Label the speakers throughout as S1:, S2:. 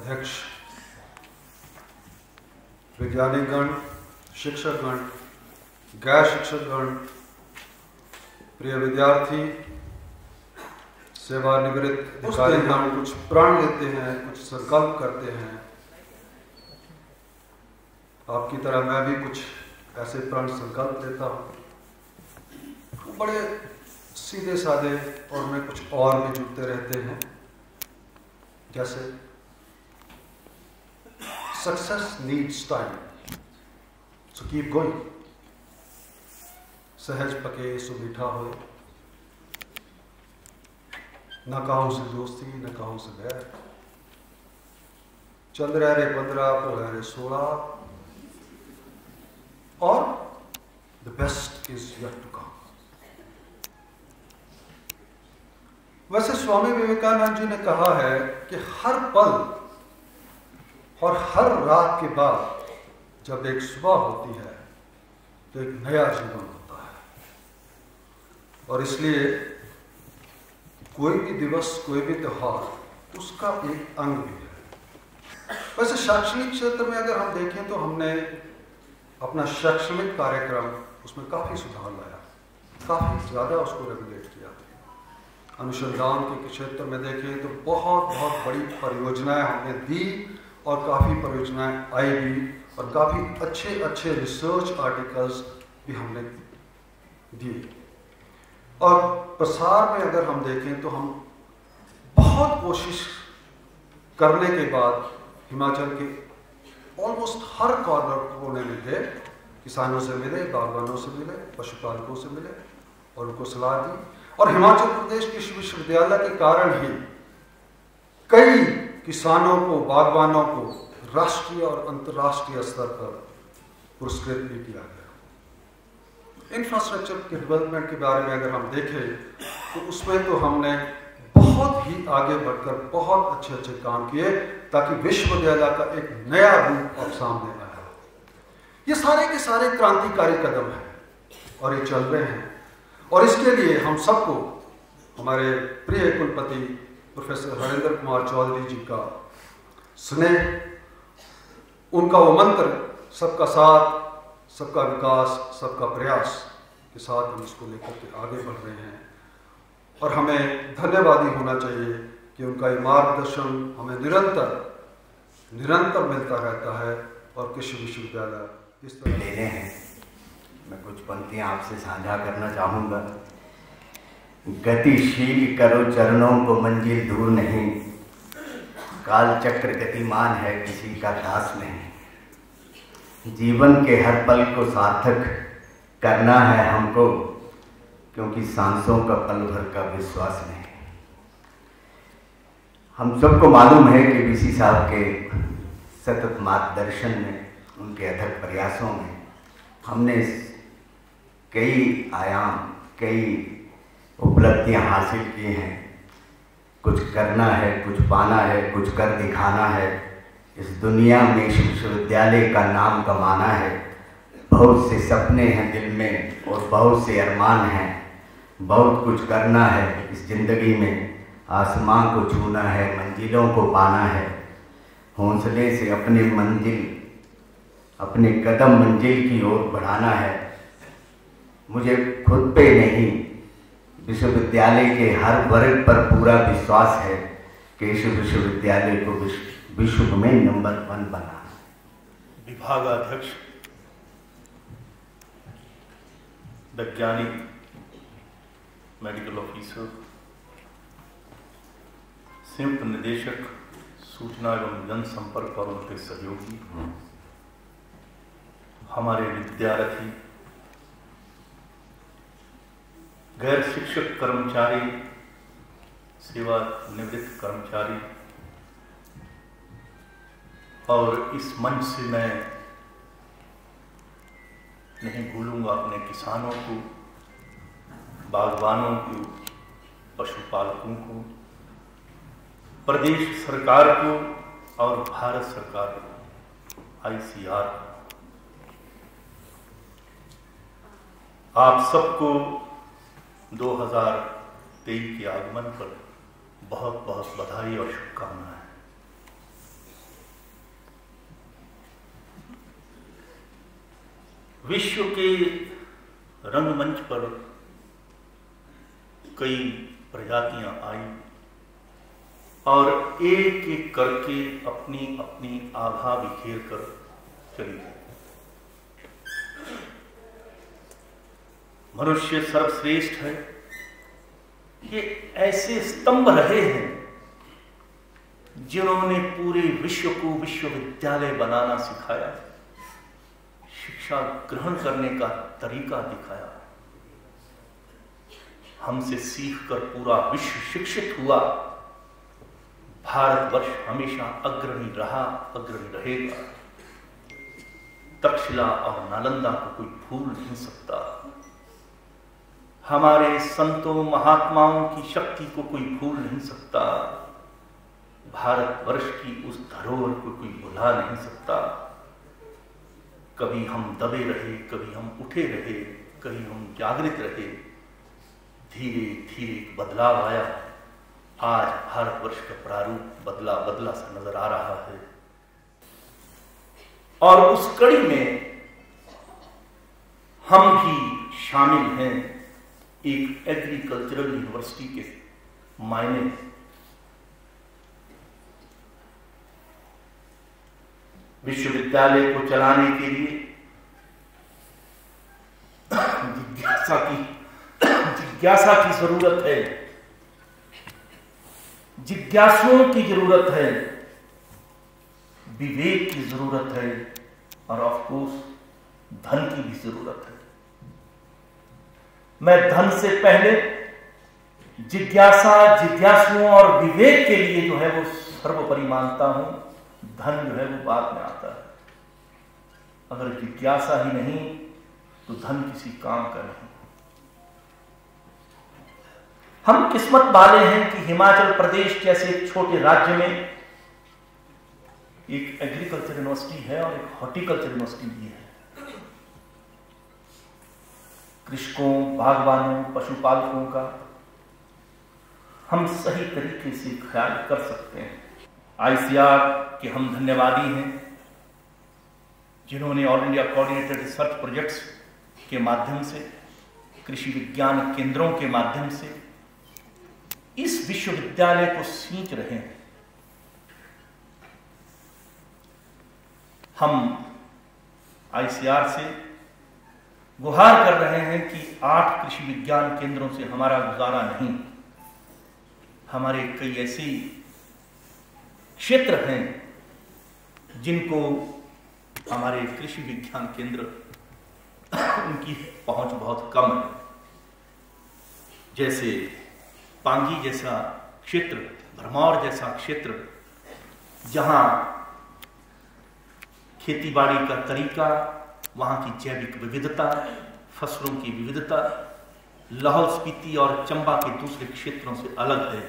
S1: अध्यक्ष, वैज्ञानिकगण, शिक्षकगण, गैर शिक्षकगण, प्रिय विद्यार्थी, सेवानिवृत्त अधिकारीगण, कुछ प्रण लेते हैं, कुछ संकल्प करते हैं। आपकी तरह मैं भी कुछ ऐसे प्रण संकल्प लेता हूँ। बड़े सीधे साधे और में कुछ और भी जुड़ते रहते हैं, जैसे success needs time, so keep going. सहज पके सो मीठा होए, न काहू से दोस्ती न काहू से बैर, चंद्र रे 15 पोला रे 16, और the best is yet to come. वैसे स्वामी विवेकानंद जी ने कहा है कि हर पल और हर रात के बाद जब एक सुबह होती है तो एक नया जीवन होता है, और इसलिए कोई भी दिवस, कोई भी त्योहार उसका एक अंग भी है। वैसे शैक्षणिक क्षेत्र में अगर हम देखें तो हमने अपना शैक्षणिक कार्यक्रम उसमें काफ़ी सुधार लाया, काफ़ी ज़्यादा उसको रेगुलेट किया। अनुसंधान के क्षेत्र में देखें तो बहुत बहुत बड़ी परियोजनाएं हमने दी, और काफ़ी परियोजनाएं आई भी, और काफ़ी अच्छे अच्छे रिसर्च आर्टिकल्स भी हमने दिए। और प्रसार में अगर हम देखें तो हम बहुत कोशिश करने के बाद हिमाचल के ऑलमोस्ट हर कॉर्नर कोने में थे, किसानों से मिले, बागवानों से मिले, पशुपालकों से मिले और उनको सलाह दी। और हिमाचल प्रदेश कृषि विश्वविद्यालय के कारण ही कई किसानों को, बागवानों को राष्ट्रीय और अंतर्राष्ट्रीय स्तर पर पुरस्कृत भी किया गया। इंफ्रास्ट्रक्चर के डेवलपमेंट के बारे में अगर हम देखें तो उसमें तो हमने बहुत ही आगे बढ़कर बहुत अच्छे अच्छे काम किए, ताकि विश्वविद्यालय का एक नया रूप अब सामने आया। ये सारे के सारे क्रांतिकारी कदम हैं और ये चल रहे हैं, और इसके लिए हम सबको हमारे प्रिय कुलपति प्रोफेसर हरेंद्र कुमार चौधरी जी का स्नेह, उनका वो मंत्र सबका साथ, सबका विकास, सबका प्रयास के साथ हम इसको लेकर के आगे बढ़ रहे हैं। और हमें धन्यवादी होना चाहिए कि उनका ये मार्गदर्शन हमें निरंतर मिलता रहता है, और कृषि विश्वविद्यालय इस तरह
S2: लेने हैं। मैं कुछ पंक्तियां आपसे साझा करना चाहूँगा। गतिशील करो चरणों को, मंजिल दूर नहीं, काल चक्र गतिमान है, किसी का दास नहीं। जीवन के हर पल को सार्थक करना है हमको, क्योंकि सांसों का पल भर का विश्वास नहीं। हम सबको मालूम है कि वीसी साहब के सतत मार्गदर्शन में, उनके अथक प्रयासों में हमने कई आयाम, कई उपलब्धियां हासिल की हैं। कुछ करना है, कुछ पाना है, कुछ कर दिखाना है। इस दुनिया में इस विश्वविद्यालय का नाम कमाना है। बहुत से सपने हैं दिल में और बहुत से अरमान हैं। बहुत कुछ करना है इस ज़िंदगी में, आसमां को छूना है, मंजिलों को पाना है। हौसले से अपने मंजिल, अपने कदम मंजिल की ओर बढ़ाना है। मुझे खुद पे नहीं, विश्वविद्यालय के हर वर्ग पर पूरा विश्वास है कि इस विश्वविद्यालय को विश्व में नंबर 1 बनाना।
S3: विभागाध्यक्ष, वैज्ञानिक, मेडिकल ऑफिसर, संयुक्त निदेशक सूचना एवं जनसंपर्क और उनके सहयोगी, हमारे विद्यार्थी, गैर शिक्षक कर्मचारी, सेवानिवृत्त कर्मचारी, और इस मंच से मैं नहीं भूलूंगा अपने किसानों को, बागवानों को, पशुपालकों को, प्रदेश सरकार को और भारत सरकार को, ICR को। आप सबको 2023 के आगमन पर बहुत बहुत बधाई और शुभकामनाएं। विश्व के रंगमंच पर कई प्रजातियां आई और एक एक करके अपनी अपनी आभा बिखेर कर चली गई। मनुष्य सर्वश्रेष्ठ है, ये ऐसे स्तंभ रहे हैं जिन्होंने पूरे विश्व को विश्वविद्यालय बनाना सिखाया, शिक्षा ग्रहण करने का तरीका दिखाया। हमसे सीखकर पूरा विश्व शिक्षित हुआ। भारतवर्ष हमेशा अग्रणी रहा, अग्रणी रहेगा। तक्षशिला और नालंदा को कोई भूल नहीं सकता। हमारे संतों महात्माओं की शक्ति को कोई भूल नहीं सकता। भारतवर्ष की उस धरोहर को कोई भुला नहीं सकता। कभी हम दबे रहे, कभी हम उठे रहे, कभी हम जागृत रहे। धीरे धीरे बदलाव आया। आज भारतवर्ष का प्रारूप बदला बदला सा नजर आ रहा है। और उस कड़ी में हम भी शामिल हैं एक एग्रीकल्चरल यूनिवर्सिटी के मायने। विश्वविद्यालय को चलाने के लिए जिज्ञासा की जरूरत है, जिज्ञासुओं की जरूरत है, विवेक की जरूरत है और ऑफ कोर्स धन की भी जरूरत है। मैं धन से पहले जिज्ञासा, जिज्ञासुओं और विवेक के लिए जो है वो सर्वोपरि मानता हूं। धन जो है वो बाद में आता है। अगर जिज्ञासा ही नहीं तो धन किसी काम का नहीं। हम किस्मत वाले हैं कि हिमाचल प्रदेश जैसे एक छोटे राज्य में एक एग्रीकल्चर यूनिवर्सिटी है और एक हॉर्टिकल्चर यूनिवर्सिटी भी है। कृषकों, बागवानों, पशुपालकों का हम सही तरीके से ख्याल कर सकते हैं। आईसीआर के हम धन्यवादी हैं जिन्होंने all India coordinated research projects के माध्यम से, कृषि विज्ञान केंद्रों के माध्यम से इस विश्वविद्यालय को सींच रहे हैं। हम आईसीआर से गुहार कर रहे हैं कि 8 कृषि विज्ञान केंद्रों से हमारा गुजारा नहीं। हमारे कई ऐसे क्षेत्र हैं जिनको हमारे कृषि विज्ञान केंद्र उनकी पहुंच बहुत कम है। जैसे पांगी जैसा क्षेत्र, भरमौर जैसा क्षेत्र, जहां खेतीबाड़ी का तरीका, वहां की जैविक विविधता, फसलों की विविधता लाहौल स्पीति और चंबा के दूसरे क्षेत्रों से अलग है।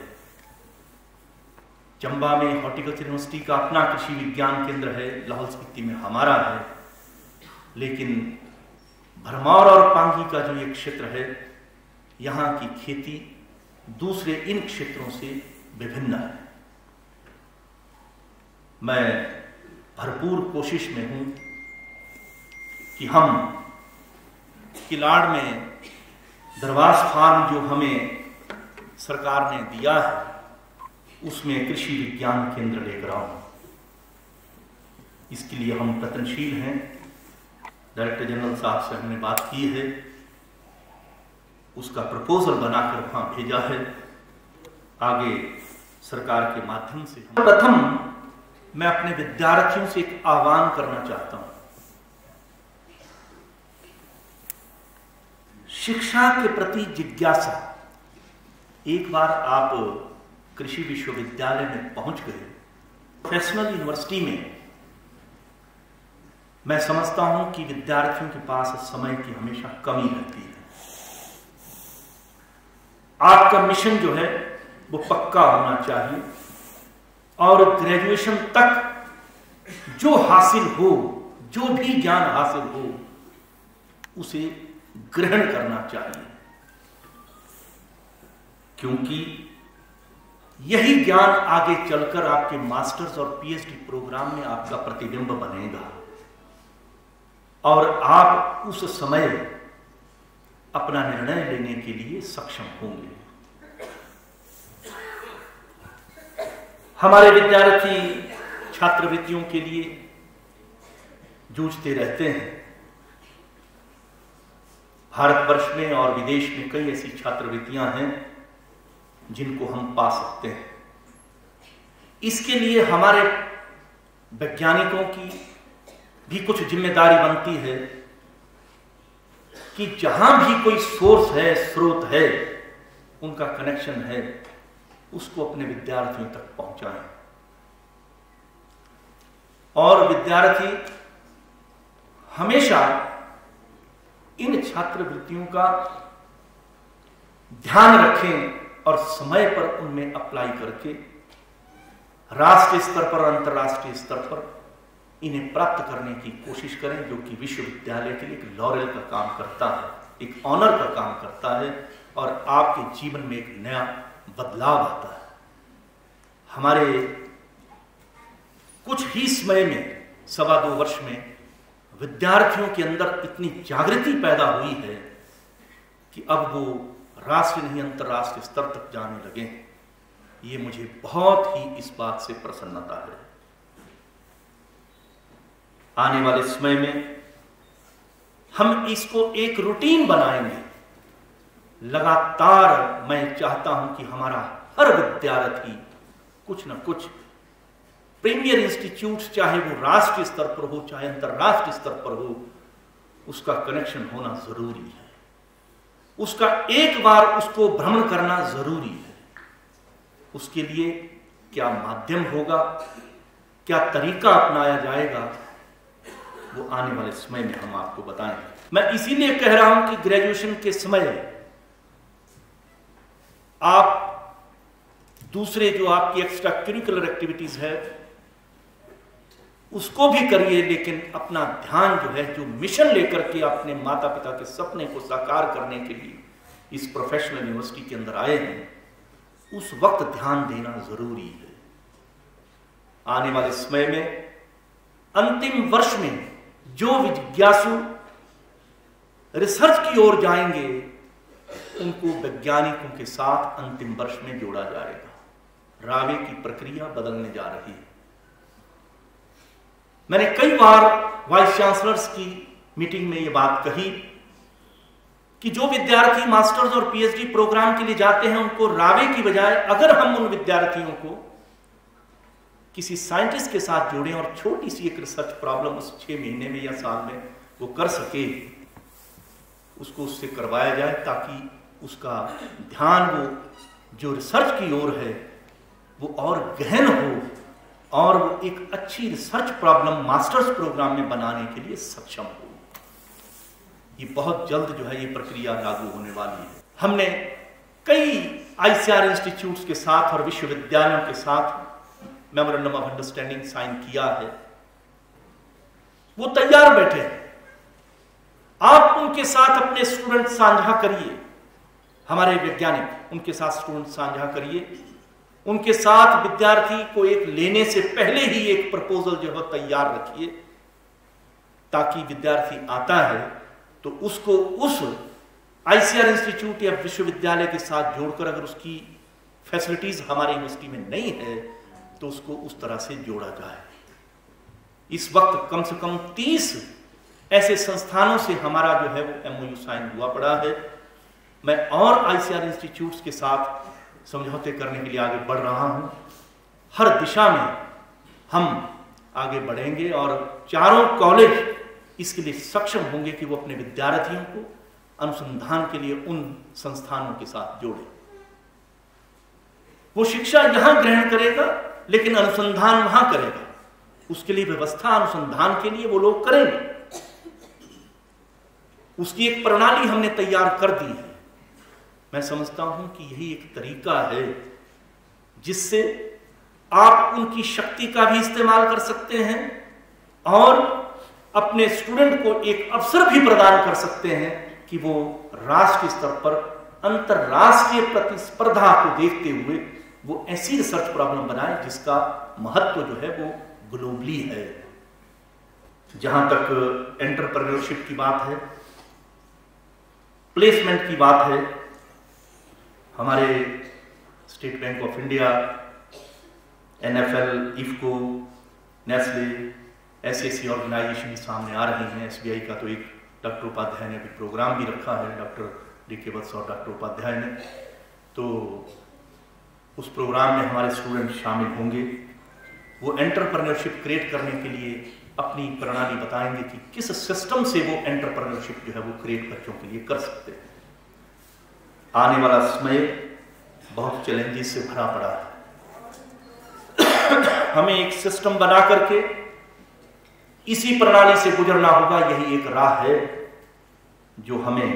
S3: चंबा में हॉर्टिकल्चर यूनिवर्सिटी का अपना कृषि विज्ञान केंद्र है, लाहौल स्पीति में हमारा है। लेकिन भरमौर और पांगी का जो ये क्षेत्र है, यहाँ की खेती दूसरे इन क्षेत्रों से विभिन्न है। मैं भरपूर कोशिश में हूं कि हम किलाड़ में दरवास फार्म जो हमें सरकार ने दिया है उसमें कृषि विज्ञान केंद्र लेकर आऊं। इसके लिए हम प्रयत्नशील हैं। डायरेक्टर जनरल साहब से हमने बात की है, उसका प्रपोजल बनाकर वहां भेजा है। आगे सरकार के माध्यम से प्रथम मैं अपने विद्यार्थियों से एक आह्वान करना चाहता हूं। शिक्षा के प्रति जिज्ञासा। एक बार आप कृषि विश्वविद्यालय में पहुंच गए, प्रोफेशनल यूनिवर्सिटी में, मैं समझता हूं कि विद्यार्थियों के पास समय की हमेशा कमी रहती है। आपका मिशन जो है वो पक्का होना चाहिए और ग्रेजुएशन तक जो हासिल हो, जो भी ज्ञान हासिल हो, उसे ग्रहण करना चाहिए, क्योंकि यही ज्ञान आगे चलकर आपके मास्टर्स और पीएचडी प्रोग्राम में आपका प्रतिबिंब बनेगा। और आप उस समय अपना निर्णय लेने के लिए सक्षम होंगे। हमारे विद्यार्थी छात्रवृत्तियों के लिए जूझते रहते हैं। भारतवर्ष में और विदेश में कई ऐसी छात्रवृत्तियां हैं जिनको हम पा सकते हैं। इसके लिए हमारे वैज्ञानिकों की भी कुछ जिम्मेदारी बनती है कि जहां भी कोई सोर्स है, स्रोत है, उनका कनेक्शन है, उसको अपने विद्यार्थियों तक पहुंचाएं। और विद्यार्थी हमेशा इन छात्रवृत्तियों का ध्यान रखें और समय पर उनमें अप्लाई करके राष्ट्रीय स्तर पर और अंतर्राष्ट्रीय स्तर पर इन्हें प्राप्त करने की कोशिश करें, जो कि विश्वविद्यालय के लिए एक लॉरेल का काम करता है, एक ऑनर का काम करता है और आपके जीवन में एक नया बदलाव आता है। हमारे कुछ ही समय में, 2.25 वर्ष में, विद्यार्थियों के अंदर इतनी जागृति पैदा हुई है कि अब वो राष्ट्रीय नहीं अंतर्राष्ट्रीय स्तर तक जाने लगे। ये मुझे बहुत ही इस बात से प्रसन्नता है। आने वाले समय में हम इसको एक रूटीन बनाएंगे। लगातार मैं चाहता हूं कि हमारा हर विद्यार्थी कुछ न कुछ प्रीमियर इंस्टीट्यूट, चाहे वो राष्ट्रीय स्तर पर हो चाहे अंतर्राष्ट्रीय स्तर पर हो, उसका कनेक्शन होना जरूरी है। उसका एक बार उसको भ्रमण करना जरूरी है। उसके लिए क्या माध्यम होगा, क्या तरीका अपनाया जाएगा, वो आने वाले समय में हम आपको बताएंगे। मैं इसीलिए कह रहा हूं कि ग्रेजुएशन के समय आप दूसरे जो आपकी एक्स्ट्रा करिकुलर एक्टिविटीज है उसको भी करिए, लेकिन अपना ध्यान जो है, जो मिशन लेकर के अपने माता पिता के सपने को साकार करने के लिए इस प्रोफेशनल यूनिवर्सिटी के अंदर आए हैं, उस वक्त ध्यान देना जरूरी है। आने वाले समय में अंतिम वर्ष में जो जिज्ञासु रिसर्च की ओर जाएंगे, उनको वैज्ञानिकों के साथ अंतिम वर्ष में जोड़ा जाएगा। रावे की प्रक्रिया बदलने जा रही है। मैंने कई बार वाइस चांसलर्स की मीटिंग में यह बात कही कि जो विद्यार्थी मास्टर्स और पीएचडी प्रोग्राम के लिए जाते हैं, उनको रावे की बजाय अगर हम उन विद्यार्थियों को किसी साइंटिस्ट के साथ जोड़ें और छोटी सी एक रिसर्च प्रॉब्लम उस 6 महीने में या साल में वो कर सके, उसको उससे करवाया जाए, ताकि उसका ध्यान वो जो रिसर्च की ओर है वो और गहन हो और वो एक अच्छी रिसर्च प्रॉब्लम मास्टर्स प्रोग्राम में बनाने के लिए सक्षम हो। ये बहुत जल्द जो है ये प्रक्रिया लागू होने वाली है। हमने कई आईसीआर इंस्टीट्यूट्स के साथ और विश्वविद्यालयों के साथ मेमोरेंडम ऑफ अंडरस्टैंडिंग साइन किया है। वो तैयार बैठे हैं। आप उनके साथ अपने स्टूडेंट साझा करिए, हमारे वैज्ञानिक उनके साथ स्टूडेंट साझा करिए। उनके साथ विद्यार्थी को एक लेने से पहले ही एक प्रपोजल जो है तैयार रखिए, ताकि विद्यार्थी आता है तो उसको उस आईसीआर इंस्टीट्यूट या विश्वविद्यालय के साथ जोड़कर, अगर उसकी फैसिलिटीज हमारी यूनिवर्सिटी में नहीं है तो उसको उस तरह से जोड़ा जाए। इस वक्त कम से कम 30 ऐसे संस्थानों से हमारा जो है वो एमओयू साइन हुआ पड़ा है। मैं और आईसीआर इंस्टीट्यूट्स के साथ समझौते करने के लिए आगे बढ़ रहा हूं। हर दिशा में हम आगे बढ़ेंगे और चारों कॉलेज इसके लिए सक्षम होंगे कि वो अपने विद्यार्थियों को अनुसंधान के लिए उन संस्थानों के साथ जोड़े। वो शिक्षा यहां ग्रहण करेगा लेकिन अनुसंधान वहां करेगा। उसके लिए व्यवस्था अनुसंधान के लिए वो लोग करेंगे। उसकी एक प्रणाली हमने तैयार कर दी है। मैं समझता हूं कि यही एक तरीका है जिससे आप उनकी शक्ति का भी इस्तेमाल कर सकते हैं और अपने स्टूडेंट को एक अवसर भी प्रदान कर सकते हैं कि वो राष्ट्रीय स्तर पर अंतरराष्ट्रीय प्रतिस्पर्धा को देखते हुए वो ऐसी रिसर्च प्रॉब्लम बनाए जिसका महत्व जो है वो ग्लोबली है। जहां तक एंटरप्रेन्योरशिप की बात है, प्लेसमेंट की बात है, हमारे state bank of India, NFL, IFFCO, Nestle ऐसी ऑर्गेनाइजेशन सामने आ रही हैं। SBI का तो एक डॉक्टर उपाध्याय ने अभी प्रोग्राम भी रखा है, डॉक्टर DK वत्स और डॉक्टर उपाध्याय ने, तो उस प्रोग्राम में हमारे स्टूडेंट शामिल होंगे। वो एंटरप्रेन्योरशिप क्रिएट करने के लिए अपनी प्रणाली बताएंगे कि किस सिस्टम से वो एंटरप्रेन्योरशिप जो है वो क्रिएट बच्चों के लिए कर सकते हैं। आने वाला समय बहुत चैलेंजेस से भरा पड़ा है। हमें एक सिस्टम बना करके इसी प्रणाली से गुजरना होगा। यही एक राह है जो हमें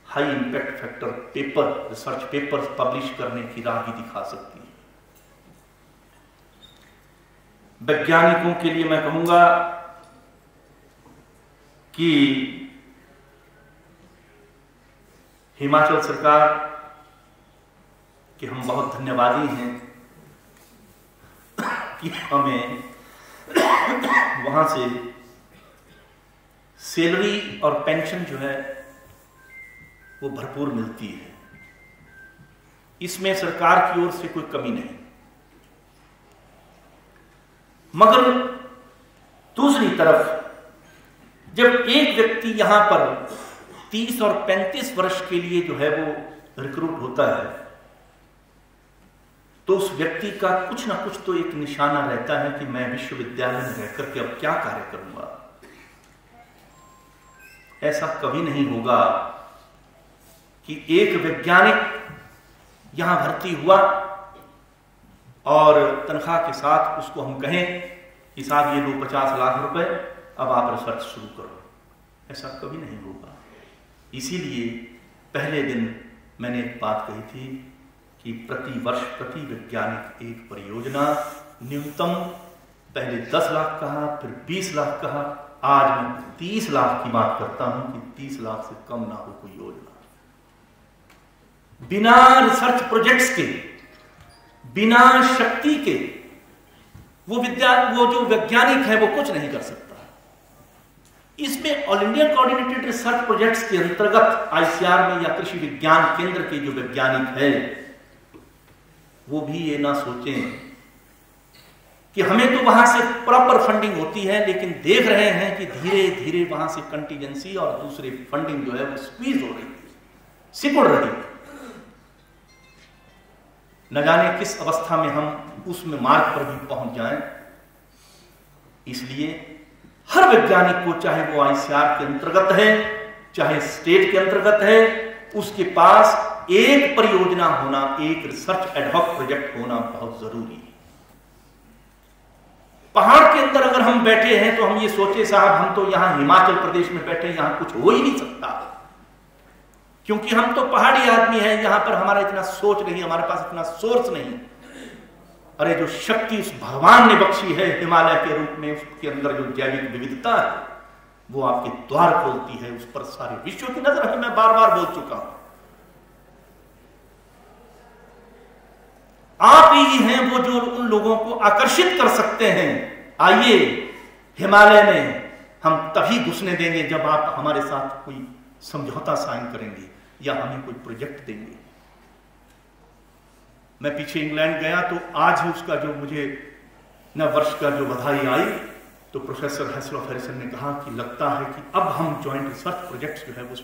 S3: high impact factor paper, research paper publish करने की राह भी दिखा सकती है। वैज्ञानिकों के लिए मैं कहूंगा कि हिमाचल सरकार के हम बहुत धन्यवादी हैं कि हमें वहां से सैलरी और पेंशन जो है वो भरपूर मिलती है। इसमें सरकार की ओर से कोई कमी नहीं। मगर दूसरी तरफ जब एक व्यक्ति यहां पर 30 और 35 वर्ष के लिए जो है वो रिक्रूट होता है, तो उस व्यक्ति का कुछ ना कुछ तो एक निशाना रहता है कि मैं विश्वविद्यालय में रहकर के अब क्या कार्य करूंगा। ऐसा कभी नहीं होगा कि एक वैज्ञानिक यहां भर्ती हुआ और तनख्वाह के साथ उसको हम कहें कि साहब ये लो 50 लाख रुपए, अब आप रिसर्च शुरू करो। ऐसा कभी नहीं होगा। इसीलिए पहले दिन मैंने एक बात कही थी कि प्रति वर्ष प्रति वैज्ञानिक एक परियोजना, न्यूनतम पहले 10 लाख कहा, फिर 20 लाख कहा, आज मैं 30 लाख की बात करता हूं कि 30 लाख से कम ना हो कोई योजना। बिना रिसर्च प्रोजेक्ट्स के, बिना शक्ति के वो जो वैज्ञानिक है वो कुछ नहीं कर सकता। इसमें all India coordinated research projects के अंतर्गत ICR में या कृषि विज्ञान केंद्र के जो वैज्ञानिक है वो भी ये ना सोचें कि हमें तो वहां से प्रॉपर फंडिंग होती है, लेकिन देख रहे हैं कि धीरे धीरे वहां से कंटीजेंसी और दूसरे फंडिंग जो है वो स्क्वीज हो रही है, सिकुड़ रही है। न जाने किस अवस्था में हम उसमें मार्ग पर भी पहुंच जाएं। इसलिए हर वैज्ञानिक को, चाहे वो ICR के अंतर्गत है, चाहे स्टेट के अंतर्गत है, उसके पास एक परियोजना होना, एक रिसर्च एडहॉक प्रोजेक्ट होना बहुत जरूरी है। पहाड़ के अंदर अगर हम बैठे हैं तो हम ये सोचे साहब हम तो यहां हिमाचल प्रदेश में बैठे, यहां कुछ हो ही नहीं सकता, क्योंकि हम तो पहाड़ी आदमी हैं, यहां पर हमारा इतना सोच नहीं, हमारे पास इतना सोर्स नहीं। अरे जो शक्ति उस भगवान ने बख्शी है हिमालय के रूप में, उसके अंदर जो जैविक विविधता है वो आपके द्वार खोलती है, उस पर सारे विश्व की नजर है। मैं बार बार बोल चुका हूं, आप ही हैं वो जो उन लोगों को आकर्षित कर सकते हैं। आइए हिमालय में हम तभी घुसने देंगे जब आप हमारे साथ कोई समझौता साइन करेंगे या हमें कोई प्रोजेक्ट देंगे। मैं पीछे इंग्लैंड गया तो आज ही उसका जो मुझे नव वर्ष का जो बधाई आई, तो प्रोफेसर हैसलॉफ हैरिसन ने कहा कि लगता है कि अब हम जॉइंट रिसर्च प्रोजेक्ट्स जो है वो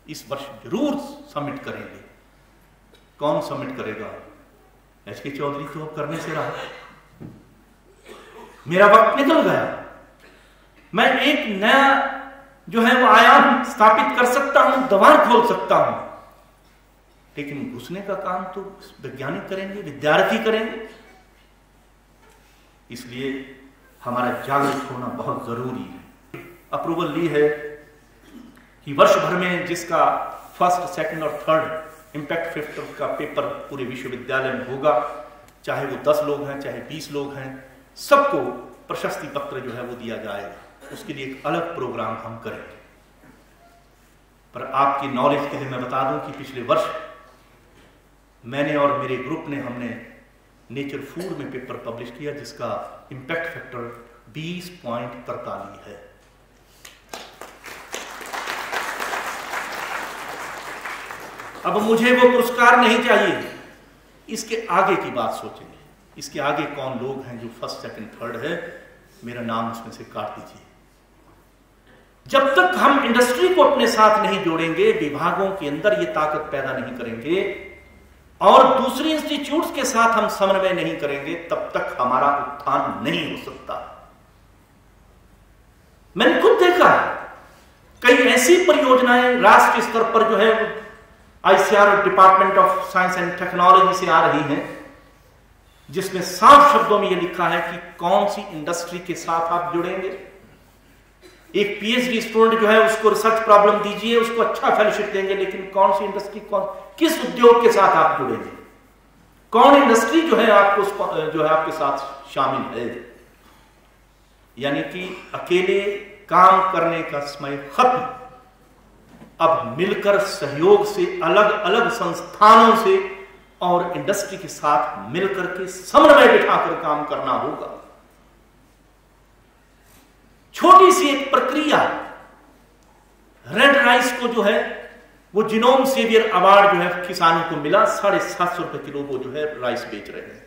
S3: इस वर्ष जरूर सबमिट करेंगे। कौन सबमिट करेगा? HK चौधरी तो अब करने से रहा, मेरा वक्त निकल गया। मैं एक नया जो है वो आयाम स्थापित कर सकता हूं, द्वार खोल सकता हूं, लेकिन घुसने का काम तो वैज्ञानिक करेंगे, विद्यार्थी करेंगे। इसलिए हमारा जागरूक होना बहुत जरूरी है। अप्रूवल ली है कि वर्ष भर में जिसका फर्स्ट, सेकंड और थर्ड इंपैक्ट फैक्टर का पेपर पूरे विश्वविद्यालय में होगा, चाहे वो 10 लोग हैं, चाहे 20 लोग हैं, सबको प्रशस्ति पत्र जो है वो दिया जाएगा। उसके लिए एक अलग प्रोग्राम हम करेंगे। पर आपकी नॉलेज के लिए मैं बता दूं कि पिछले वर्ष मैंने और मेरे ग्रुप ने हमने नेचर फूड में पेपर पब्लिश किया जिसका इंपैक्ट फैक्टर 20.43 है। अब मुझे वो पुरस्कार नहीं चाहिए, इसके आगे की बात सोचेंगे। इसके आगे कौन लोग हैं जो फर्स्ट सेकंड थर्ड है, मेरा नाम उसमें से काट दीजिए। जब तक हम इंडस्ट्री को अपने साथ नहीं जोड़ेंगे, विभागों के अंदर ये ताकत पैदा नहीं करेंगे और दूसरी इंस्टीट्यूट्स के साथ हम समन्वय नहीं करेंगे, तब तक हमारा उत्थान नहीं हो सकता। मैंने खुद देखा कई ऐसी परियोजनाएं राष्ट्रीय स्तर पर जो है ICR department of science and technology से आ रही हैं, जिसमें साफ शब्दों में यह लिखा है कि कौन सी इंडस्ट्री के साथ आप जुड़ेंगे। एक पीएचडी स्टूडेंट जो है उसको रिसर्च प्रॉब्लम दीजिए, उसको अच्छा फेलोशिप देंगे, लेकिन कौन सी इंडस्ट्री, किस उद्योग के साथ आप जुड़ेंगे, कौन इंडस्ट्री जो है आपको जो है आपके साथ शामिल है। यानी कि अकेले काम करने का समय खत्म, अब मिलकर सहयोग से अलग अलग संस्थानों से और इंडस्ट्री के साथ मिलकर के समन्वय बिठाकर काम करना होगा। छोटी सी एक प्रक्रिया, रेड राइस को जो है वो जीनोम सेवियर अवार्ड जो है किसानों को मिला, 750 रुपए किलो वो जो है राइस बेच रहे हैं।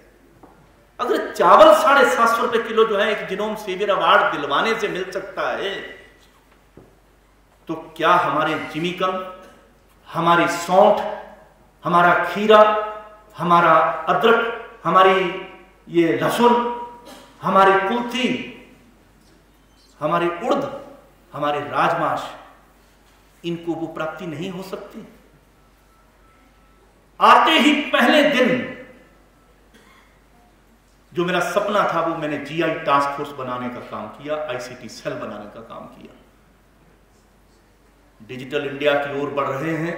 S3: अगर चावल 750 रुपए किलो जो है एक जीनोम सेवियर अवार्ड दिलवाने से मिल सकता है, तो क्या हमारे जिमीकंद, हमारी सौंठ, हमारा खीरा, हमारा अदरक, हमारी ये लहसुन, हमारी कुल्थी, हमारे उड़द, हमारे राजमाश, इनको वो प्राप्ति नहीं हो सकती। आते ही पहले दिन जो मेरा सपना था वो मैंने जीआई टास्क फोर्स बनाने का काम किया, आईसीटी सेल बनाने का काम किया। डिजिटल इंडिया की ओर बढ़ रहे हैं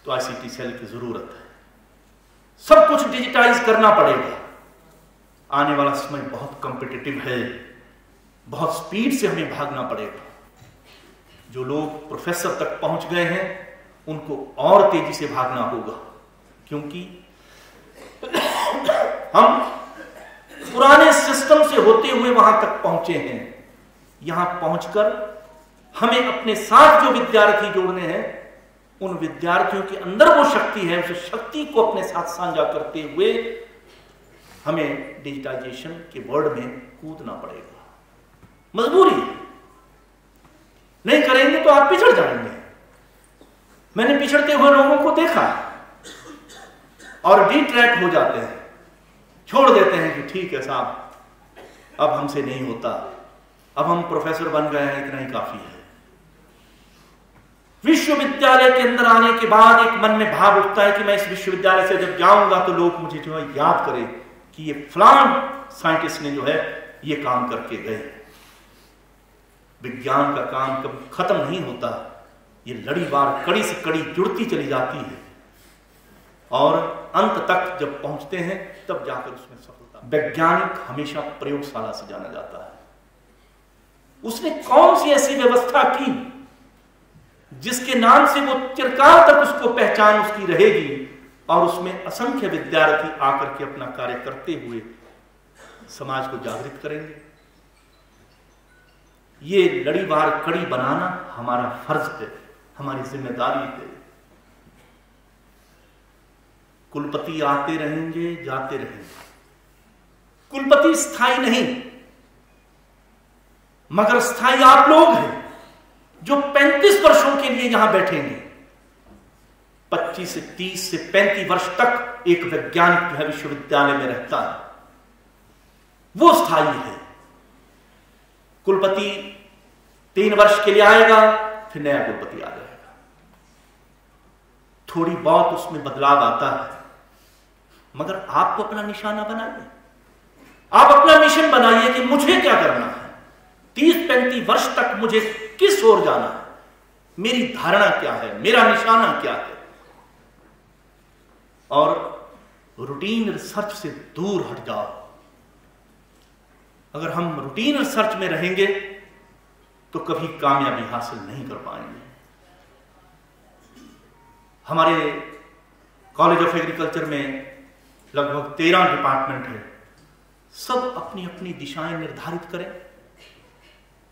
S3: तो आईसीटी सेल की जरूरत है। सब कुछ डिजिटाइज करना पड़ेगा। आने वाला समय बहुत कॉम्पिटिटिव है, बहुत स्पीड से हमें भागना पड़ेगा। जो लोग प्रोफेसर तक पहुंच गए हैं उनको और तेजी से भागना होगा, क्योंकि हम पुराने सिस्टम से होते हुए वहां तक पहुंचे हैं। यहां पहुंचकर हमें अपने साथ जो विद्यार्थी जोड़ने हैं, उन विद्यार्थियों के अंदर वो शक्ति है, उस शक्ति को अपने साथ साझा करते हुए हमें डिजिटाइजेशन के वर्ल्ड में कूदना पड़ेगा। मजबूरी है, नहीं करेंगे तो आप पिछड़ जाएंगे। मैंने पिछड़ते हुए लोगों को देखा और डी ट्रैक हो जाते हैं, छोड़ देते हैं कि ठीक है साहब, अब हमसे नहीं होता, अब हम प्रोफेसर बन गए हैं, इतना ही काफी है। विश्वविद्यालय के अंदर आने के बाद एक मन में भाव उठता है कि मैं इस विश्वविद्यालय से जब जाऊंगा तो लोग मुझे जो है याद करें कि ये फलान साइंटिस्ट ने जो है ये काम करके गए। विज्ञान का काम कभी खत्म नहीं होता, ये लड़ीवार कड़ी से कड़ी जुड़ती चली जाती है और अंत तक जब पहुंचते हैं तब जाकर उसमें सफलता। वैज्ञानिक हमेशा प्रयोगशाला से जाना जाता है। उसने कौन सी ऐसी व्यवस्था की जिसके नाम से वो चिरकाल तक उसको पहचान उसकी रहेगी और उसमें असंख्य विद्यार्थी आकर के अपना कार्य करते हुए समाज को जागृत करेंगे। ये लड़ीवार कड़ी बनाना हमारा फर्ज है, हमारी जिम्मेदारी है। कुलपति आते रहेंगे, जाते रहेंगे। कुलपति स्थायी नहीं, मगर स्थायी आप लोग हैं जो 35 वर्षों के लिए यहां बैठेंगे। 25 से 30 से 35 वर्ष तक एक वैज्ञानिक जो है विश्वविद्यालय में रहता है, वो स्थायी है। कुलपति 3 वर्ष के लिए आएगा, फिर नया कुलपति आ जाएगा। थोड़ी बहुत उसमें बदलाव आता है, मगर आपको अपना निशाना बनाइए, आप अपना मिशन बनाइए कि मुझे क्या करना है, 30-35 वर्ष तक मुझे किस ओर जाना है, मेरी धारणा क्या है, मेरा निशाना क्या है। और रूटीन रिसर्च से दूर हट जाओ। अगर हम रूटीन रिसर्च में रहेंगे तो कभी कामयाबी हासिल नहीं कर पाएंगे। हमारे कॉलेज ऑफ एग्रीकल्चर में लगभग 13 डिपार्टमेंट है। सब अपनी अपनी दिशाएं निर्धारित करें।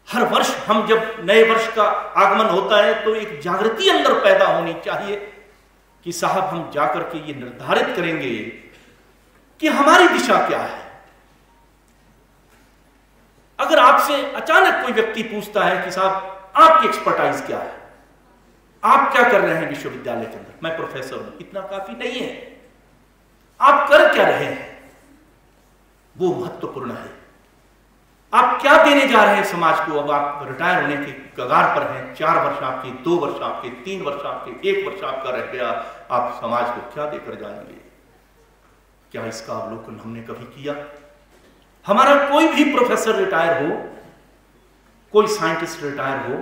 S3: हर वर्ष हम जब नए वर्ष का आगमन होता है तो एक जागृति अंदर पैदा होनी चाहिए कि साहब हम जाकर के ये निर्धारित करेंगे कि हमारी दिशा क्या है। अगर आपसे अचानक कोई व्यक्ति पूछता है कि साहब आपकी एक्सपर्टाइज क्या है, आप क्या कर रहे हैं विश्वविद्यालय के अंदर, मैं प्रोफेसर हूं, इतना काफी नहीं है, आप कर क्या रहे हैं, वो महत्वपूर्ण है। आप क्या देने जा रहे हैं समाज को। अब आप रिटायर होने के कगार पर हैं, 4 वर्ष आपके, 2 वर्ष आपके, 3 वर्ष आपके, 1 वर्ष आपका रह गया, आप समाज को क्या देकर जाएंगे। क्या इसका अवलोकन हमने कभी किया। हमारा कोई भी प्रोफेसर रिटायर हो, कोई साइंटिस्ट रिटायर हो,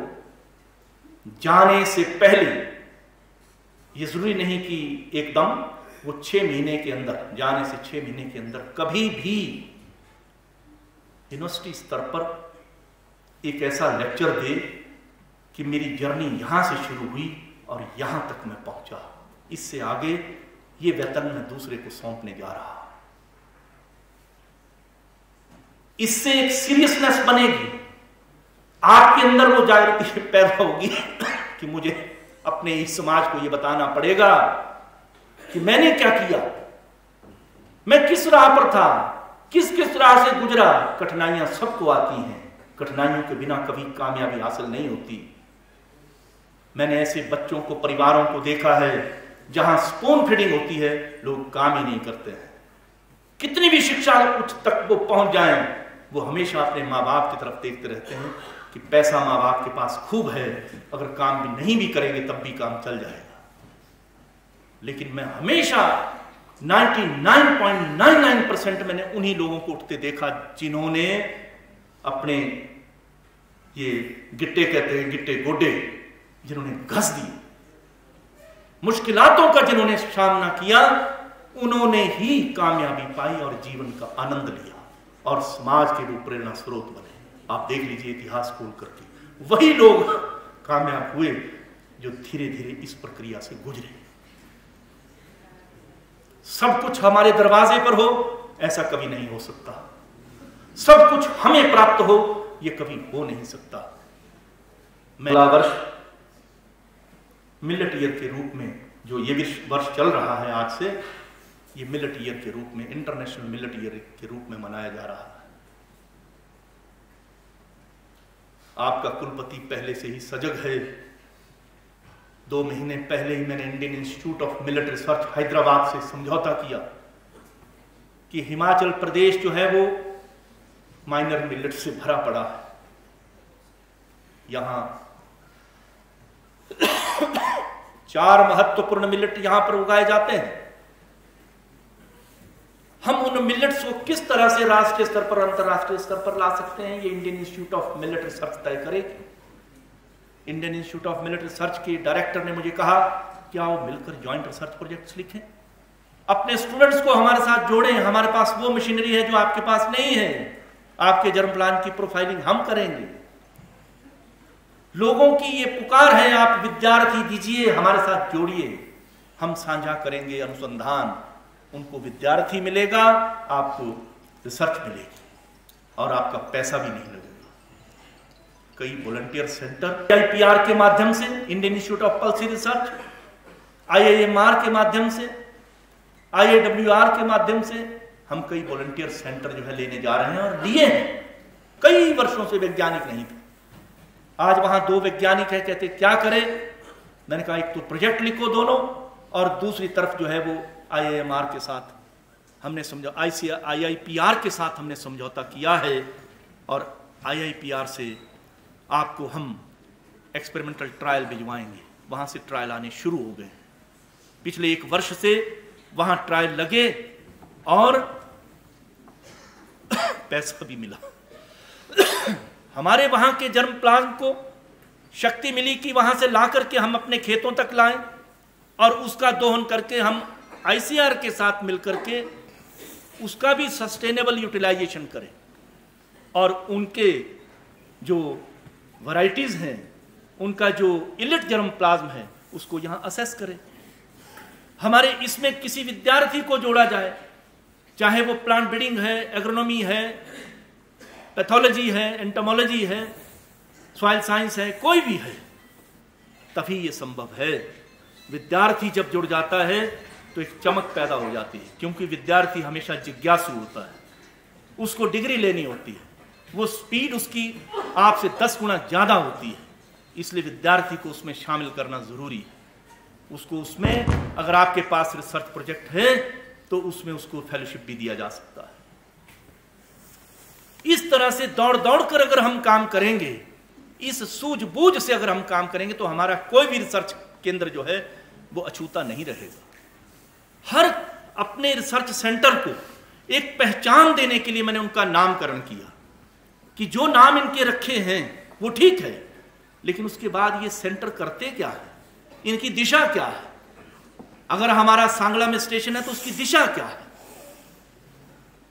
S3: जाने से पहले यह जरूरी नहीं कि एकदम वो 6 महीने के अंदर, जाने से 6 महीने के अंदर कभी भी यूनिवर्सिटी स्तर पर एक ऐसा लेक्चर दे कि मेरी जर्नी यहां से शुरू हुई और यहां तक मैं पहुंचा, इससे आगे ये वेतन मैं दूसरे को सौंपने जा रहा। इससे एक सीरियसनेस बनेगी, आपके अंदर वो जागृति पैदा होगी कि मुझे अपने इस समाज को ये बताना पड़ेगा कि मैंने क्या किया, मैं किस राह पर था, किस किस राह से गुजरा। कठिनाइयां सबको आती हैं, कठिनाइयों के बिना कभी कामयाबी हासिल नहीं होती। मैंने ऐसे बच्चों को, परिवारों को देखा है जहां स्पून फीडिंग होती है, लोग काम ही नहीं करते हैं। कितनी भी शिक्षा उच्च तक वो पहुंच जाएं, वो हमेशा अपने माँ बाप की तरफ देखते रहते हैं कि पैसा माँ बाप के पास खूब है, अगर काम भी नहीं भी करेंगे तब भी काम चल जाएगा। लेकिन मैं हमेशा 99.99% मैंने उन्हीं लोगों को उठते देखा जिन्होंने अपने, ये गिट्टे कहते हैं, गिट्टे गोडे, जिन्होंने घस दिए, मुश्किलातों का जिन्होंने सामना किया, उन्होंने ही कामयाबी पाई और जीवन का आनंद लिया और समाज के वो प्रेरणा स्रोत बने। आप देख लीजिए इतिहास खोल करके, वही लोग कामयाब हुए जो धीरे धीरे इस प्रक्रिया से गुजरे। सब कुछ हमारे दरवाजे पर हो ऐसा कभी नहीं हो सकता, सब कुछ हमें प्राप्त हो ये कभी हो नहीं सकता। मैं अगला वर्ष मिलेट ईयर के रूप में, जो ये वर्ष चल रहा है आज से, ये मिलेट ईयर के रूप में, इंटरनेशनल मिलेट ईयर के रूप में मनाया जा रहा है। आपका कुलपति पहले से ही सजग है। 2 महीने पहले ही मैंने Indian Institute of millet research Hyderabad से समझौता किया कि हिमाचल प्रदेश जो है वो माइनर मिलेट से भरा पड़ा है। यहां 4 महत्वपूर्ण मिलेट यहां पर उगाए जाते हैं। हम उन मिलेट्स को किस तरह से राष्ट्रीय स्तर पर, अंतरराष्ट्रीय स्तर पर ला सकते हैं, ये Indian Institute of millet research तय करेगी। Indian Institute of millet research के डायरेक्टर ने मुझे कहा कि आओ मिलकर ज्वाइंट रिसर्च प्रोजेक्ट्स लिखें, अपने स्टूडेंट्स को हमारे साथ जोड़ें। हमारे पास वो मशीनरी है जो आपके पास नहीं है, आपके जर्म प्लान की प्रोफाइलिंग हम करेंगे। लोगों की ये पुकार है, आप विद्यार्थी दीजिए, हमारे साथ जोड़िए, हम साझा करेंगे अनुसंधान, उनको विद्यार्थी मिलेगा, आपको रिसर्च मिलेगी और आपका पैसा भी नहीं लगेगा। कई वॉलंटियर सेंटर IPR के माध्यम से, Indian Institute of policy research, IIMR के माध्यम से, IAWR के माध्यम से हम कई वॉलंटियर सेंटर जो है लेने जा रहे हैं और लिए हैं। कई वर्षों से वैज्ञानिक नहीं थे, आज वहां 2 वैज्ञानिक है, कहते क्या करें। मैंने कहा एक तो प्रोजेक्ट लिखो दोनों, और दूसरी तरफ जो है वो IIMR के साथ हमने IIPR के साथ हमने समझौता किया है और IIPR से आपको हम एक्सपेरिमेंटल ट्रायल भिजवाएंगे। वहां से ट्रायल आने शुरू हो गए। पिछले 1 वर्ष से वहां ट्रायल लगे और पैसा भी मिला। हमारे वहां के जर्म प्लान को शक्ति मिली कि वहां से ला करके हम अपने खेतों तक लाएं और उसका दोहन करके हम ICR के साथ मिलकर के उसका भी सस्टेनेबल यूटिलाइजेशन करें और उनके जो वैरायटीज हैं, उनका जो इलिट जर्म प्लाज्म है, उसको यहां असेस करें। हमारे इसमें किसी विद्यार्थी को जोड़ा जाए, चाहे वो प्लांट ब्रीडिंग है, एग्रोनॉमी है, पैथोलॉजी है, एंटोमोलॉजी है, सॉइल साइंस है, कोई भी है, तभी ये संभव है। विद्यार्थी जब जुड़ जाता है तो एक चमक पैदा हो जाती है, क्योंकि विद्यार्थी हमेशा जिज्ञासु होता है, उसको डिग्री लेनी होती है, वो स्पीड उसकी आपसे 10 गुना ज्यादा होती है, इसलिए विद्यार्थी को उसमें शामिल करना जरूरी है। उसको उसमें अगर आपके पास रिसर्च प्रोजेक्ट है तो उसमें उसको फेलोशिप भी दिया जा सकता है। इस तरह से दौड़ दौड़ कर अगर हम काम करेंगे, इस सूझबूझ से अगर हम काम करेंगे, तो हमारा कोई भी रिसर्च केंद्र जो है वो अछूता नहीं रहेगा। हर अपने रिसर्च सेंटर को एक पहचान देने के लिए मैंने उनका नामकरण किया कि जो नाम इनके रखे हैं वो ठीक है, लेकिन उसके बाद ये सेंटर करते क्या है, इनकी दिशा क्या है। अगर हमारा सांगला में स्टेशन है तो उसकी दिशा क्या है।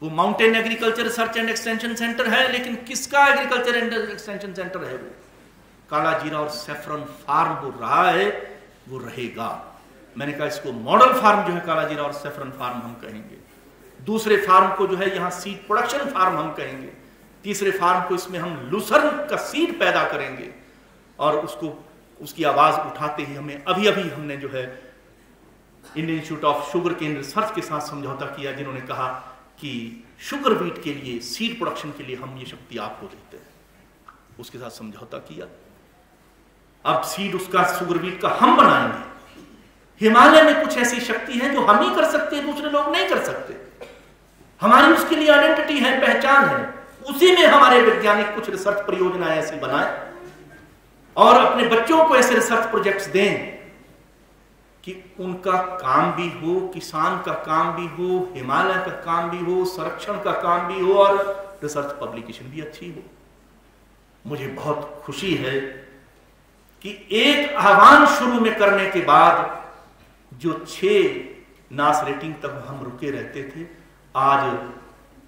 S3: वो mountain agriculture research and extension centre है, लेकिन किसका एग्रीकल्चर एंड एक्सटेंशन सेंटर है? वो काला जीरा और सैफरन फार्म वो रहा है, वो रहेगा। मैंने कहा इसको मॉडल फार्म जो है काला जीरा और सैफरन फार्म हम कहेंगे, दूसरे फार्म को जो है यहां सीड प्रोडक्शन फार्म हम कहेंगे, तीसरे फार्म को इसमें हम लूसर्न का सीड पैदा करेंगे। और उसको उसकी आवाज उठाते ही हमें अभी हमने जो है Indian Institute of Sugarcane Research के साथ समझौता किया, जिन्होंने कहा कि शुगर बीट के लिए, सीड प्रोडक्शन के लिए हम ये शक्ति आपको देते हैं। उसके साथ समझौता किया। अब सीड उसका शुगर बीट का हम बनाएंगे। हिमालय में कुछ ऐसी शक्ति है जो हम ही कर सकते हैं, दूसरे लोग नहीं कर सकते। हमारी उसके लिए आइडेंटिटी है, पहचान है। उसी में हमारे वैज्ञानिक कुछ रिसर्च परियोजनाएं ऐसी बनाए और अपने बच्चों को ऐसे रिसर्च प्रोजेक्ट्स दें कि उनका काम भी हो, किसान का काम भी हो, हिमालय का काम भी हो, संरक्षण का काम भी हो और रिसर्च पब्लिकेशन भी अच्छी हो। मुझे बहुत खुशी है कि एक आह्वान शुरू में करने के बाद जो 6 नास रेटिंग तक हम रुके रहते थे, आज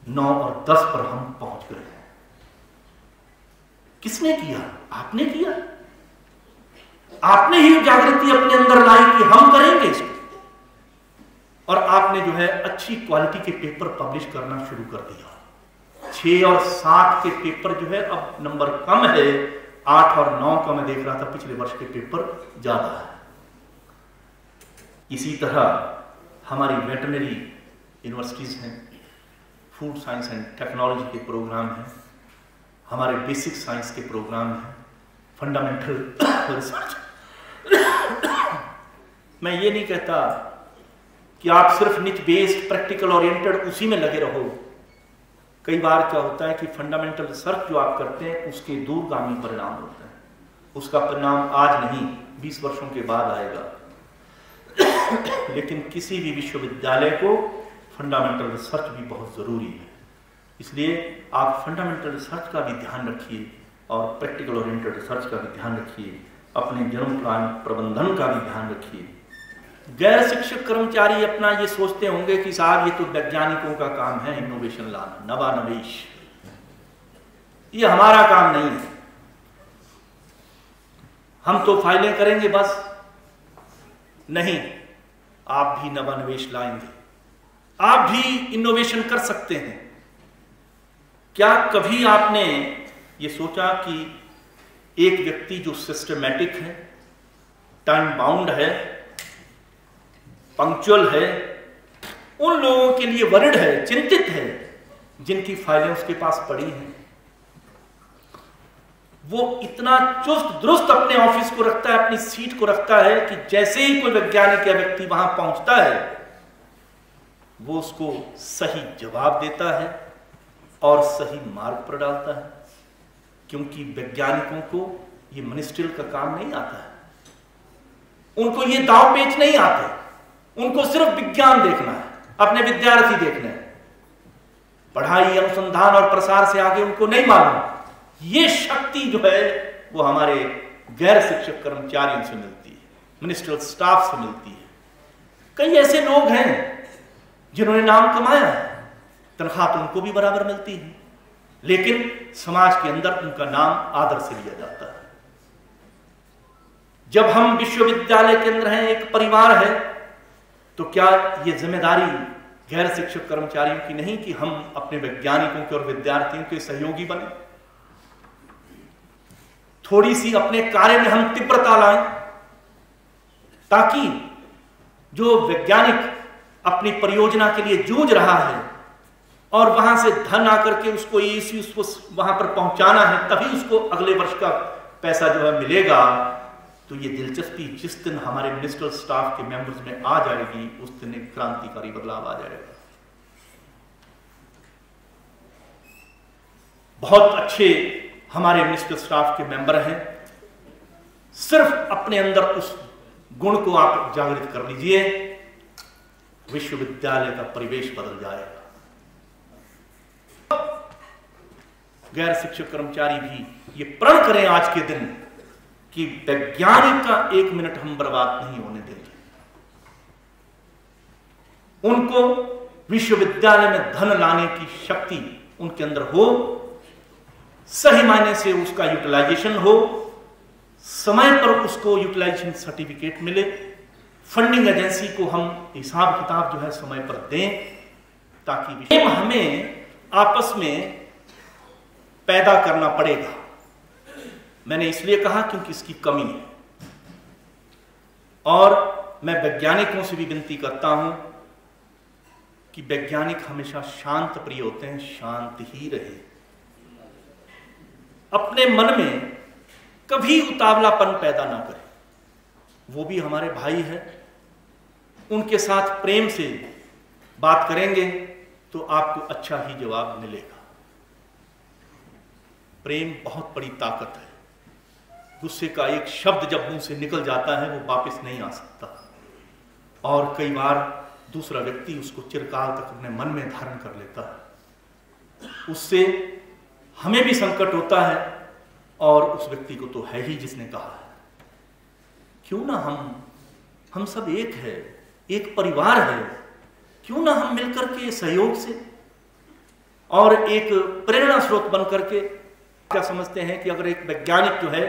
S3: 9 और 10 पर हम पहुंच गए। किसने किया? आपने किया। आपने ही जागृति अपने अंदर लाई कि हम करेंगे इसको, और आपने जो है अच्छी क्वालिटी के पेपर पब्लिश करना शुरू कर दिया। 6 और 7 के पेपर जो है अब नंबर कम है, 8 और 9 का मैं देख रहा था, पिछले वर्ष के पेपर ज्यादा है। इसी तरह हमारी वेटरनरी यूनिवर्सिटीज हैं, फूड साइंस एंड टेक्नोलॉजी के प्रोग्राम हैं, हमारे बेसिक साइंस के प्रोग्राम हैं, फंडामेंटल रिसर्च। मैं ये नहीं कहता कि आप सिर्फ निच बेस्ड प्रैक्टिकल ओरिएंटेड उसी में लगे रहो। कई बार क्या होता है कि फंडामेंटल रिसर्च जो आप करते हैं उसके दूरगामी परिणाम होते हैं। उसका परिणाम आज नहीं, 20 वर्षों के बाद आएगा। लेकिन किसी भी विश्वविद्यालय को फंडामेंटल रिसर्च भी बहुत जरूरी है। इसलिए आप फंडामेंटल रिसर्च का भी ध्यान रखिए और प्रैक्टिकल ओरिएंटेड रिसर्च का भी ध्यान रखिए, अपने जन्म प्लान प्रबंधन का भी ध्यान रखिए। गैर शिक्षक कर्मचारी अपना ये सोचते होंगे कि साहब ये तो वैज्ञानिकों का काम है इनोवेशन लाना, नवानवेश, ये हमारा काम नहीं है, हम तो फाइलें करेंगे बस। नहीं, आप भी नवानवेश लाएंगे, आप भी इनोवेशन कर सकते हैं। क्या कभी आपने ये सोचा कि एक व्यक्ति जो सिस्टमैटिक है, टाइम बाउंड है, पंक्चुअल है, उन लोगों के लिए वरिड है, चिंतित है, जिनकी फाइलें उसके पास पड़ी हैं, वो इतना चुस्त दुरुस्त अपने ऑफिस को रखता है, अपनी सीट को रखता है कि जैसे ही कोई वैज्ञानिक या व्यक्ति वहां पहुंचता है वो उसको सही जवाब देता है और सही मार्ग पर डालता है। क्योंकि वैज्ञानिकों को ये मिनिस्ट्रियल का काम नहीं आता है, उनको ये दाव पेच नहीं आते, उनको सिर्फ विज्ञान देखना है, अपने विद्यार्थी देखने हैं। पढ़ाई, अनुसंधान और प्रसार से आगे उनको नहीं मालूम। ये शक्ति जो है वो हमारे गैर शिक्षक कर्मचारियों से मिलती है, मिनिस्ट्रियल स्टाफ से मिलती है। कई ऐसे लोग हैं जिन्होंने नाम कमाया है, तनख्वाह तो उनको भी बराबर मिलती है, लेकिन समाज के अंदर उनका नाम आदर से लिया जाता है। जब हम विश्वविद्यालय के अंदर हैं, एक परिवार है, तो क्या ये जिम्मेदारी गैर शिक्षक कर्मचारियों की नहीं कि हम अपने वैज्ञानिकों के और विद्यार्थियों के सहयोगी बने? थोड़ी सी अपने कार्य में हम तीव्रता लाएं ताकि जो वैज्ञानिक अपनी परियोजना के लिए जूझ रहा है और वहां से धन आकर के उसको उसको वहां पर पहुंचाना है, तभी उसको अगले वर्ष का पैसा जो है मिलेगा। तो ये दिलचस्पी जिस दिन हमारे मिनिस्ट्रियल स्टाफ के मेंबर्स में आ जाएगी, उस दिन एक क्रांतिकारी बदलाव आ जाएगा। बहुत अच्छे हमारे मिनिस्ट्रियल स्टाफ के मेंबर हैं, सिर्फ अपने अंदर उस गुण को आप जागृत कर लीजिए, विश्वविद्यालय का परिवेश बदल जाएगा। गैर शिक्षक कर्मचारी भी ये प्रण करें आज के दिन कि वैज्ञानिक का 1 मिनट हम बर्बाद नहीं होने देंगे। उनको विश्वविद्यालय में धन लाने की शक्ति उनके अंदर हो, सही मायने से उसका यूटिलाइजेशन हो, समय पर उसको यूटिलाइजेशन सर्टिफिकेट मिले, फंडिंग एजेंसी को हम हिसाब किताब जो है समय पर दें, ताकि हमें आपस में पैदा करना पड़ेगा। मैंने इसलिए कहा क्योंकि इसकी कमी है, और मैं वैज्ञानिकों से भी विनती करता हूं कि वैज्ञानिक हमेशा शांत प्रिय होते हैं, शांत ही रहे, अपने मन में कभी उतावलापन पैदा ना करें। वो भी हमारे भाई है, उनके साथ प्रेम से बात करेंगे तो आपको अच्छा ही जवाब मिलेगा। प्रेम बहुत बड़ी ताकत है, गुस्से का एक शब्द जब मुंह से निकल जाता है वो वापस नहीं आ सकता, और कई बार दूसरा व्यक्ति उसको चिरकाल तक अपने मन में धारण कर लेता है। उससे हमें भी संकट होता है और उस व्यक्ति को तो है ही जिसने कहा है। क्यों ना हम सब एक है, एक परिवार है, क्यों ना हम मिलकर के सहयोग से और एक प्रेरणा स्रोत बन करके, क्या समझते हैं कि अगर एक वैज्ञानिक जो है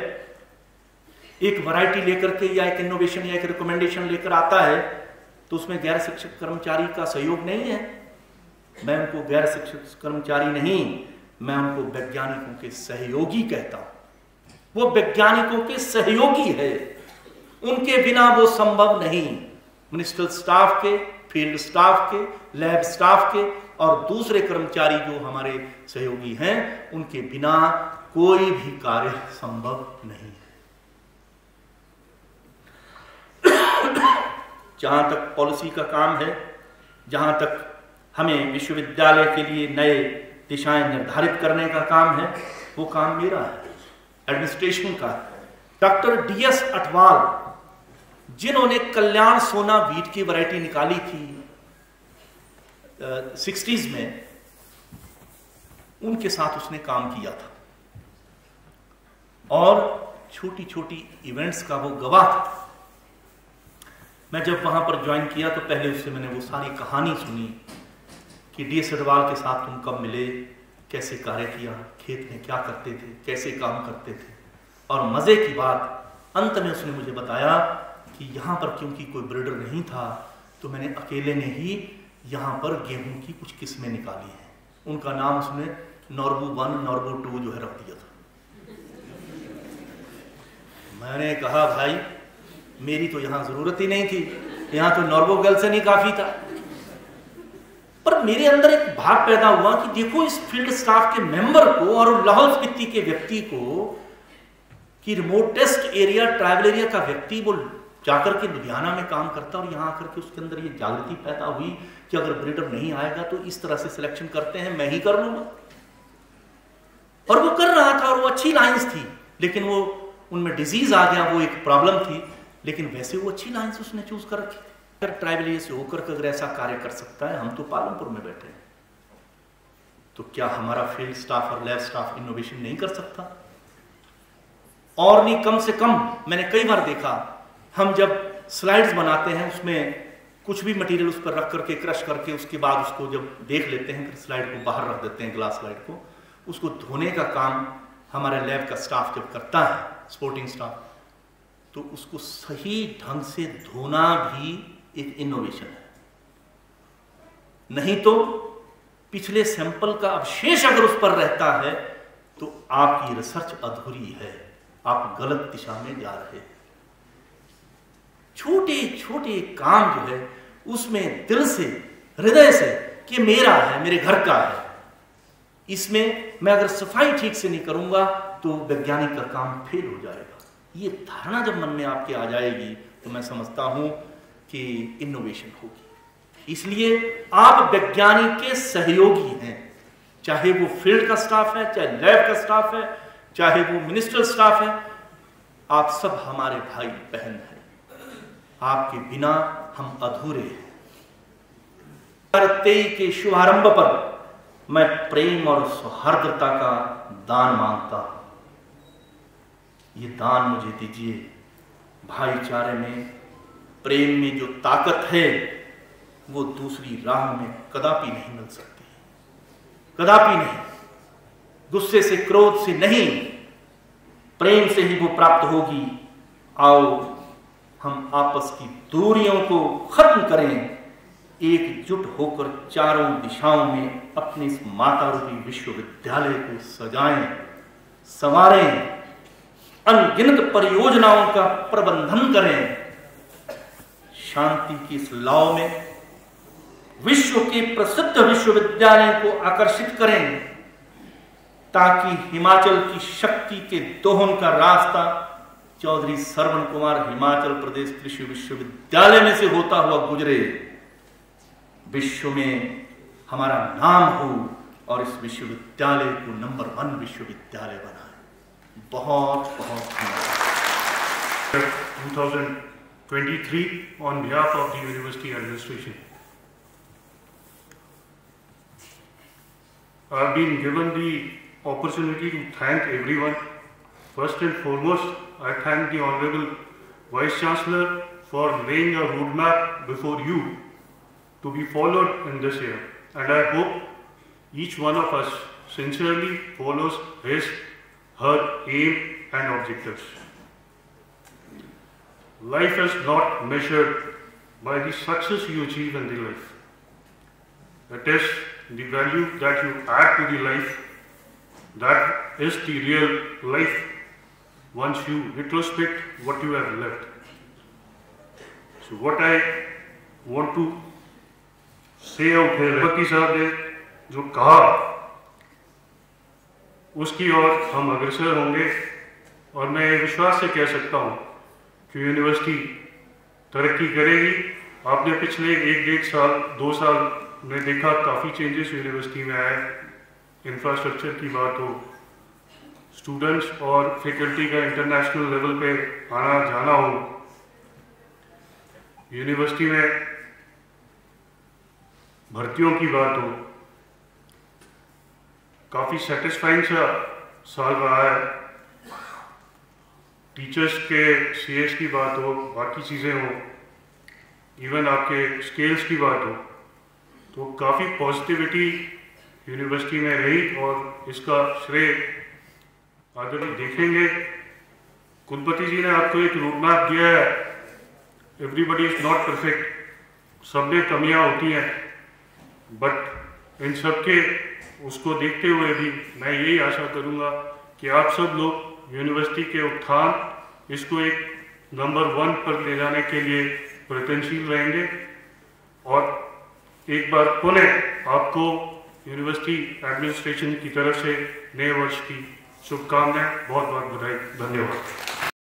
S3: एक वैरायटी लेकर के या एक इनोवेशन या एक रिकमेंडेशन लेकर आता है तो उसमें गैर शिक्षक कर्मचारी का सहयोग नहीं है। मैं उनको गैर शिक्षक कर्मचारी नहीं, मैं उनको वैज्ञानिकों के सहयोगी कहता हूं। वो वैज्ञानिकों के सहयोगी है, उनके बिना वो संभव नहीं। मिनिस्ट्रियल स्टाफ के, फील्ड स्टाफ के, लैब स्टाफ के और दूसरे कर्मचारी जो हमारे सहयोगी हैं, उनके बिना कोई भी कार्य संभव नहीं है। जहां तक पॉलिसी का काम है, जहां तक हमें विश्वविद्यालय के लिए नए दिशाएं निर्धारित करने का काम है, वो काम मेरा है, एडमिनिस्ट्रेशन का। डॉक्टर DS अटवाल जिन्होंने कल्याण सोना वीट की वैरायटी निकाली थी 60s में, उनके साथ उसने काम किया था और छोटी छोटी इवेंट्स का वो गवाह था। मैं जब वहां पर ज्वाइन किया तो पहले उससे मैंने वो सारी कहानी सुनी कि DS अटवाल के साथ तुम कब मिले, कैसे कार्य किया, खेत में क्या करते थे, कैसे काम करते थे। और मजे की बात, अंत में उसने मुझे बताया कि यहाँ पर क्योंकि कोई ब्रीडर नहीं था तो मैंने अकेले ने ही यहाँ पर गेहूं की कुछ किस्में निकाली हैं। उनका नाम उसने नॉर्बू 1, नॉर्बू 2 जो है रख दिया था। मैंने कहा भाई मेरी तो यहाँ जरूरत ही नहीं थी, यहाँ तो नॉर्बो गर्ल से नहीं काफी था। पर मेरे अंदर एक भाव पैदा हुआ कि देखो इस फील्ड स्टाफ के मेंबर को और लाहौल स्पीति के व्यक्ति को, कि रिमोटेस्ट एरिया, ट्राइबल एरिया का व्यक्ति वो जाकर के लुधियाना में काम करता और यहाँ आकर के उसके अंदर ये जागृति पैदा हुई कि अगर ब्रीडर नहीं आएगा तो इस तरह से सिलेक्शन करते हैं, मैं ही कर लूंगा। और वो कर रहा था और वो अच्छी लाइंस थी, लेकिन वो उनमें डिजीज आ गया, वो एक प्रॉब्लम थी, लेकिन वैसे वो अच्छी लाइंस उसने चूज कर रखी। अगर ट्राइबल एरिया से होकर के अगर ऐसा कार्य कर सकता है, हम तो पालमपुर में बैठे हैं, तो क्या हमारा फील्ड स्टाफ और लैब स्टाफ इनोवेशन नहीं कर सकता? और नहीं, कम से कम मैंने कई बार देखा, हम जब स्लाइड्स बनाते हैं उसमें कुछ भी मटेरियल उस पर रख करके क्रश करके उसके बाद उसको जब देख लेते हैं फिर स्लाइड को बाहर रख देते हैं, ग्लास स्लाइड को, उसको धोने का काम हमारे लैब का स्टाफ जब करता है, स्पोर्टिंग स्टाफ, तो उसको सही ढंग से धोना भी एक इनोवेशन है। नहीं तो पिछले सैंपल का अवशेष अगर उस पर रहता है तो आपकी रिसर्च अधूरी है, आप गलत दिशा में जा रहे हैं। छोटे छोटे काम जो है उसमें दिल से, हृदय से कि मेरा है, मेरे घर का है, इसमें मैं अगर सफाई ठीक से नहीं करूंगा तो वैज्ञानिक का काम फेल हो जाएगा। ये धारणा जब मन में आपके आ जाएगी तो मैं समझता हूं कि इनोवेशन होगी। इसलिए आप वैज्ञानिक के सहयोगी हैं, चाहे वो फील्ड का स्टाफ है, चाहे लैब का स्टाफ है, चाहे वो मिनिस्ट्रियल स्टाफ है, आप सब हमारे भाई बहन हैं। आपके बिना हम अधूरे हैं। 2023 के शुभारंभ पर मैं प्रेम और सौहार्दता का दान मांगता हूं। ये दान मुझे दीजिए। भाईचारे में, प्रेम में जो ताकत है वो दूसरी राह में कदापि नहीं मिल सकती, कदापि नहीं। गुस्से से, क्रोध से नहीं, प्रेम से ही वो प्राप्त होगी। आओ हम आपस की दूरियों को खत्म करें, एकजुट होकर चारों दिशाओं में अपने इस माता रूपी विश्वविद्यालय को सजाएं, संवारें, अनगिनत परियोजनाओं का प्रबंधन करें। शांति की इस लौ में विश्व के प्रसिद्ध विश्वविद्यालयों को आकर्षित करें, ताकि हिमाचल की शक्ति के दोहन का रास्ता चौधरी श्रवण कुमार हिमाचल प्रदेश कृषि विश्वविद्यालय में से होता हुआ गुजरे, विश्व में हमारा नाम हो और इस विश्वविद्यालय को नंबर 1 विश्वविद्यालय बनाए। बहुत बहुत धन्यवाद।
S4: 2023 on behalf of the university administration, I have been given the opportunity to thank everyone. First and foremost, I thank the Honorable Vice Chancellor for laying a roadmap before you to be followed in this year, and I hope each one of us sincerely follows her aim and objectives. Life is not measured by the success you achieve in the life. It is the value that you add to the life that is the real life once you retrospect what you have lived. So what I want to say out here, पति साहब ने जो कहा उसकी ओर हम अग्रसर होंगे, और मैं विश्वास से कह सकता हूँ कि यूनिवर्सिटी तरक्की करेगी। आपने पिछले 1-1.5 साल 2 साल में देखा काफ़ी चेंजेस यूनिवर्सिटी में आए। इंफ्रास्ट्रक्चर की बात हो, स्टूडेंट्स और फैकल्टी का इंटरनेशनल लेवल पे आना जाना हो, यूनिवर्सिटी में भर्तियों की बात हो, काफ़ी सेटिस्फाइंग सा साल रहा है। टीचर्स के सीएस की बात हो, बाकी चीज़ें हो, इवन आपके स्केल्स की बात हो, तो काफ़ी पॉजिटिविटी यूनिवर्सिटी में रही, और इसका श्रेय आगे भी देखेंगे। कुलपति जी ने आपको एक रोडमैप दिया है। एवरीबडी इज नॉट परफेक्ट, सब में कमियाँ होती हैं, बट इन सब के उसको देखते हुए भी मैं यही आशा करूँगा कि आप सब लोग यूनिवर्सिटी के उत्थान, इसको एक नंबर 1 पर ले जाने के लिए प्रयत्नशील रहेंगे। और एक बार पुनः आपको यूनिवर्सिटी एडमिनिस्ट्रेशन की तरफ से नए वर्ष की शुभकामनाएं, बहुत बहुत बधाई। धन्यवाद।